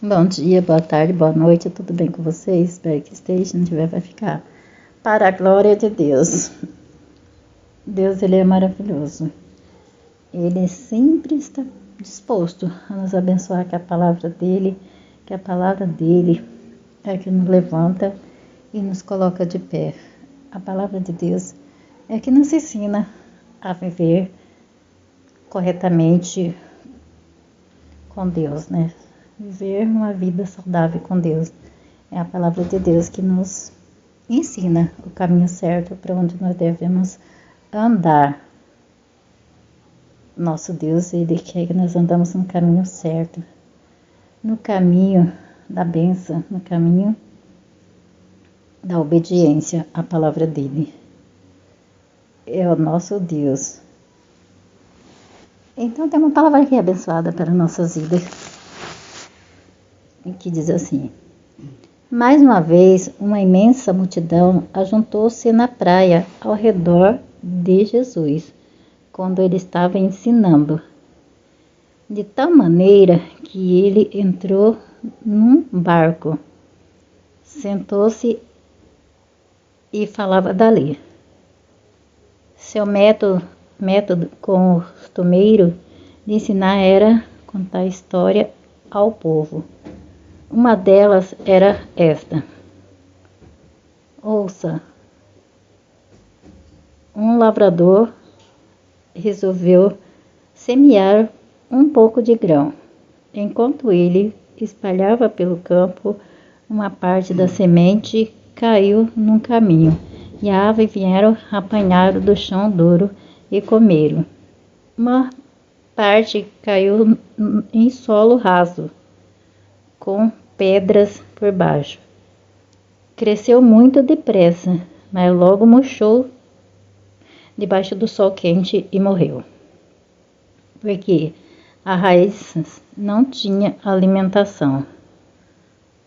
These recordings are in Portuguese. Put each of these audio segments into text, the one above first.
Bom dia, boa tarde, boa noite, tudo bem com vocês? Espero que esteja, se não tiver vai ficar. Para a glória de Deus. Deus, Ele é maravilhoso. Ele sempre está disposto a nos abençoar com a palavra dEle, que a palavra dEle é que nos levanta e nos coloca de pé. A palavra de Deus é que nos ensina a viver corretamente com Deus, né? Viver uma vida saudável com Deus. É a palavra de Deus que nos ensina o caminho certo para onde nós devemos andar. Nosso Deus, Ele quer que nós andamos no caminho certo, no caminho da bênção, no caminho da obediência à palavra dEle. É o nosso Deus. Então tem uma palavra que é abençoada para nossas vidas, que diz assim: mais uma vez, uma imensa multidão ajuntou-se na praia ao redor de Jesus, quando ele estava ensinando, de tal maneira que ele entrou num barco, sentou-se e falava dali. Seu método costumeiro de ensinar era contar história ao povo. Uma delas era esta: ouça, um lavrador resolveu semear um pouco de grão. Enquanto ele espalhava pelo campo, uma parte da semente caiu num caminho, e aves vieram apanhar do chão duro e comeram. Uma parte caiu em solo raso, com pedras por baixo. Cresceu muito depressa, mas logo murchou debaixo do sol quente e morreu, porque a raiz não tinha alimentação.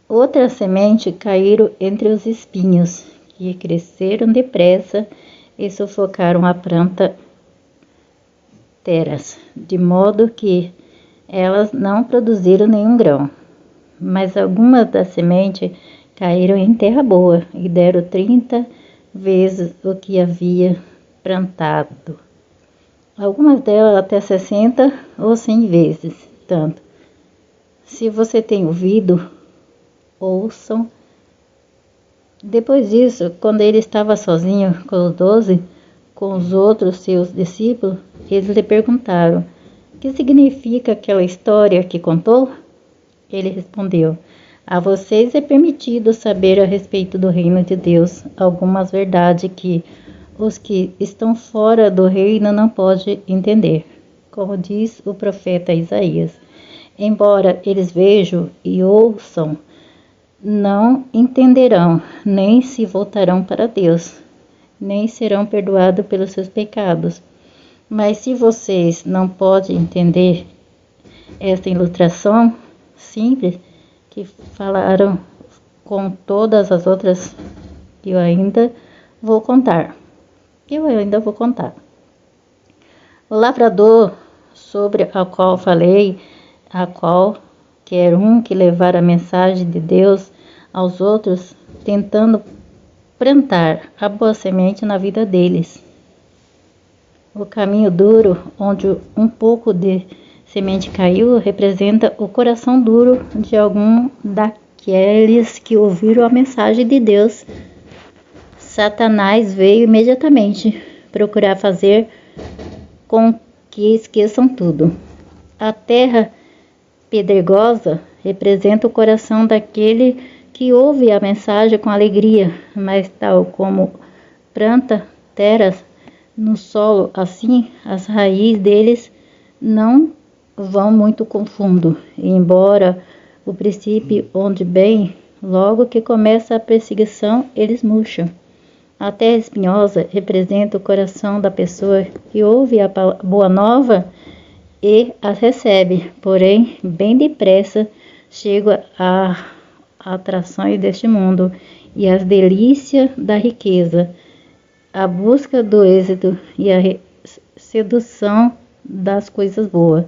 Outras sementes caíram entre os espinhos, que cresceram depressa e sufocaram a planta teras, de modo que elas não produziram nenhum grão. Mas algumas das sementes caíram em terra boa e deram 30 vezes o que havia plantado. Algumas delas até 60 ou 100 vezes tanto. Se você tem ouvido, ouçam. Depois disso, quando ele estava sozinho com os 12, com os outros seus discípulos, eles lhe perguntaram: o que significa aquela história que contou? Ele respondeu: a vocês é permitido saber a respeito do reino de Deus algumas verdades que os que estão fora do reino não podem entender. Como diz o profeta Isaías: embora eles vejam e ouçam, não entenderão, nem se voltarão para Deus, nem serão perdoados pelos seus pecados. Mas se vocês não podem entender esta ilustração simples, que falaram com todas as outras que eu ainda vou contar. O lavrador sobre a qual falei, a qual quer um que levar a mensagem de Deus aos outros, tentando plantar a boa semente na vida deles. O caminho duro, onde um pouco de semente caiu, representa o coração duro de algum daqueles que ouviram a mensagem de Deus. Satanás veio imediatamente procurar fazer com que esqueçam tudo. A terra pedregosa representa o coração daquele que ouve a mensagem com alegria, mas tal como planta terras no solo, assim as raízes deles não vão muito com fundo, embora o princípio onde bem, logo que começa a perseguição, eles murcham. A terra espinhosa representa o coração da pessoa que ouve a boa nova e a recebe, porém, bem depressa chega a atrações deste mundo e as delícias da riqueza, a busca do êxito e a sedução das coisas boas,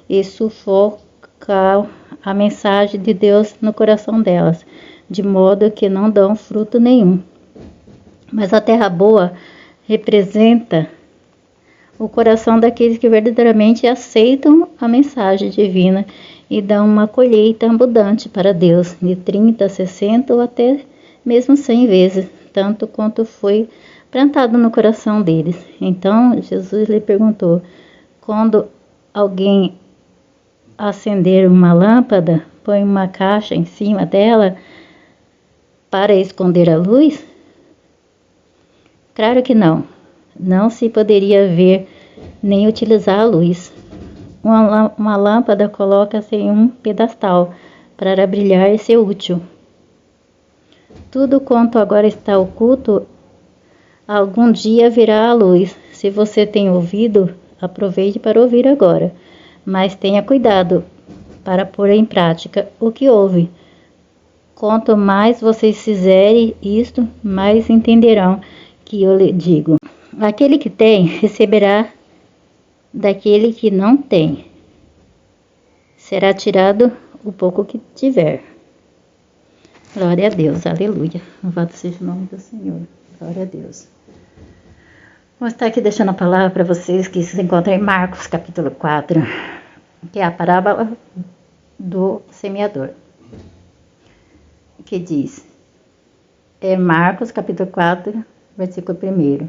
e sufocar a mensagem de Deus no coração delas, de modo que não dão fruto nenhum. Mas a terra boa representa o coração daqueles que verdadeiramente aceitam a mensagem divina e dão uma colheita abundante para Deus, de 30, 60 ou até mesmo 100 vezes, tanto quanto foi plantado no coração deles. Então Jesus lhe perguntou: quando alguém acender uma lâmpada, põe uma caixa em cima dela para esconder a luz? Claro que não. Não se poderia ver nem utilizar a luz. Uma lâmpada coloca-se em um pedestal para brilhar e ser útil. Tudo quanto agora está oculto, algum dia virá à luz. Se você tem ouvido, aproveite para ouvir agora. Mas tenha cuidado para pôr em prática o que ouve. Quanto mais vocês fizerem isto, mais entenderão que eu lhe digo. Aquele que tem, receberá daquele que não tem. Será tirado o pouco que tiver. Glória a Deus, aleluia. Louvado seja o nome do Senhor. Glória a Deus. Vou estar aqui deixando a palavra para vocês que se encontram em Marcos capítulo 4, que é a parábola do semeador. Que diz, Marcos capítulo 4, versículo 1.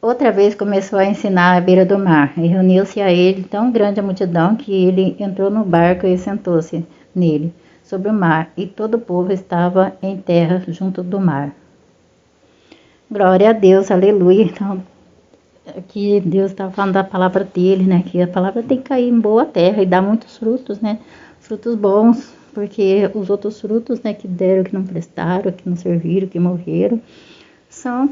Outra vez começou a ensinar à beira do mar, e reuniu-se a ele tão grande a multidão que ele entrou no barco e sentou-se nele, sobre o mar, e todo o povo estava em terra junto do mar. Glória a Deus, aleluia. Então, aqui Deus está falando da palavra dele, né? Que a palavra tem que cair em boa terra e dar muitos frutos, né? Frutos bons, porque os outros frutos, né, que deram, que não prestaram, que não serviram, que morreram, são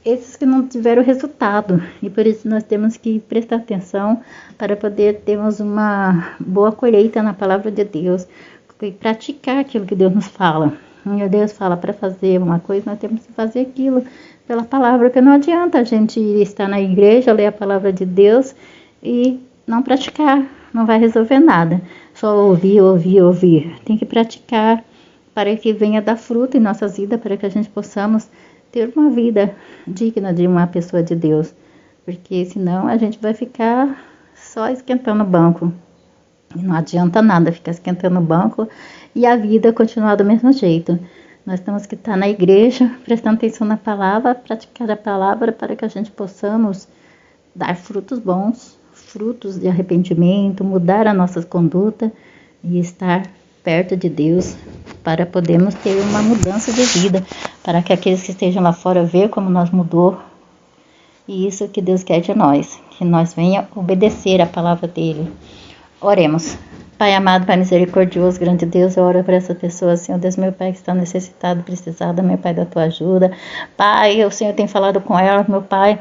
esses que não tiveram resultado, e por isso nós temos que prestar atenção para poder termos uma boa colheita na palavra de Deus e praticar aquilo que Deus nos fala. E Deus fala para fazer uma coisa, nós temos que fazer aquilo pela palavra, porque não adianta a gente estar na igreja, ler a palavra de Deus e não praticar, não vai resolver nada, só ouvir, tem que praticar para que venha dar fruto em nossas vidas, para que a gente possamos ter uma vida digna de uma pessoa de Deus, porque senão a gente vai ficar só esquentando o banco, e não adianta nada ficar esquentando o banco e a vida continuar do mesmo jeito. Nós temos que estar na igreja, prestando atenção na palavra, praticar a palavra para que a gente possamos dar frutos bons, frutos de arrependimento, mudar a nossa conduta e estar perto de Deus, para podermos ter uma mudança de vida, para que aqueles que estejam lá fora vejam como nós mudou. E isso que Deus quer de nós, que nós venha obedecer a palavra dele. Oremos. Pai amado, Pai misericordioso, grande Deus, eu oro por essa pessoa, Senhor Deus, meu Pai, que está necessitado, precisada, meu Pai, da tua ajuda. Pai, o Senhor tem falado com ela, meu Pai,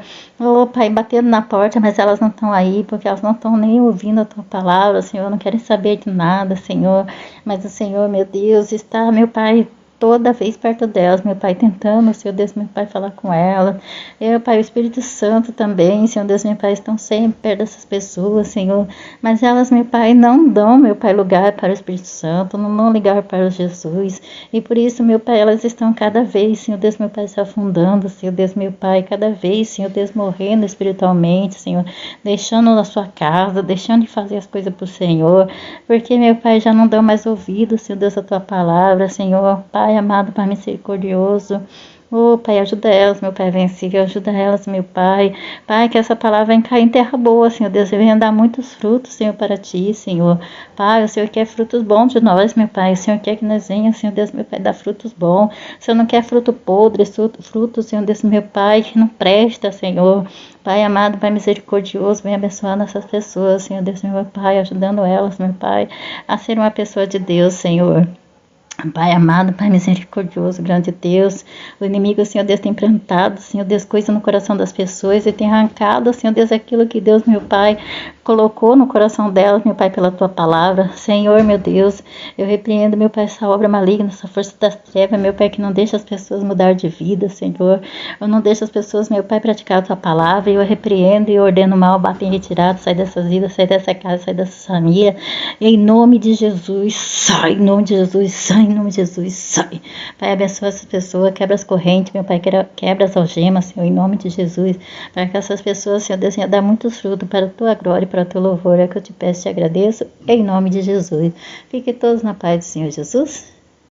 Pai, batendo na porta, mas elas não estão aí, porque elas não estão nem ouvindo a tua palavra, Senhor, não querem saber de nada, Senhor, mas o Senhor, meu Deus, está, meu Pai, toda vez perto delas, meu Pai, tentando, Senhor Deus, meu Pai, falar com elas. Meu Pai, o Espírito Santo também, Senhor Deus, meu Pai, estão sempre perto dessas pessoas, Senhor. Mas elas, meu Pai, não dão, meu Pai, lugar para o Espírito Santo, não dão lugar para o Jesus. E por isso, meu Pai, elas estão cada vez, Senhor Deus, meu Pai, se afundando, Senhor Deus, meu Pai, cada vez, Senhor Deus, morrendo espiritualmente, Senhor, deixando a sua casa, deixando de fazer as coisas para o Senhor, porque, meu Pai, já não dão mais ouvido, Senhor Deus, a tua palavra, Senhor, Pai amado, Pai misericordioso. Pai, ajuda elas, meu Pai vencível, ajuda elas, meu Pai. Pai, que essa palavra venha cair em terra boa, Senhor Deus, e venha dar muitos frutos, Senhor, para Ti, Senhor. Pai, o Senhor quer frutos bons de nós, meu Pai. O Senhor quer que nós venhamos, Senhor Deus, meu Pai, dar frutos bons. O Senhor não quer fruto podre, fruto, Senhor Deus, meu Pai, que não presta, Senhor. Pai amado, Pai misericordioso, vem abençoando essas pessoas, Senhor Deus, meu Pai, ajudando elas, meu Pai, a ser uma pessoa de Deus, Senhor. Pai amado, Pai misericordioso, grande Deus, o inimigo, Senhor Deus, tem plantado, Senhor Deus, coisa no coração das pessoas e tem arrancado, Senhor Deus, aquilo que Deus, meu Pai, colocou no coração delas, meu Pai, pela Tua palavra. Senhor, meu Deus, eu repreendo, meu Pai, essa obra maligna, essa força das trevas, meu Pai, que não deixa as pessoas mudar de vida, Senhor. Eu não deixo as pessoas, meu Pai, praticar a Tua palavra, e eu repreendo e ordeno mal, bato em retirada, sai dessas vidas, sai dessa casa, sai dessa família, em nome de Jesus, sai, em nome de Jesus, sai, em nome de Jesus, sai. Pai, abençoa essas pessoas, quebra as correntes, meu Pai, quebra as algemas, Senhor, em nome de Jesus, para que essas pessoas, Senhor Deus, venham dar muitos frutos para a Tua glória e para o Teu louvor. É que eu te peço e te agradeço, em nome de Jesus. Fiquem todos na paz do Senhor Jesus.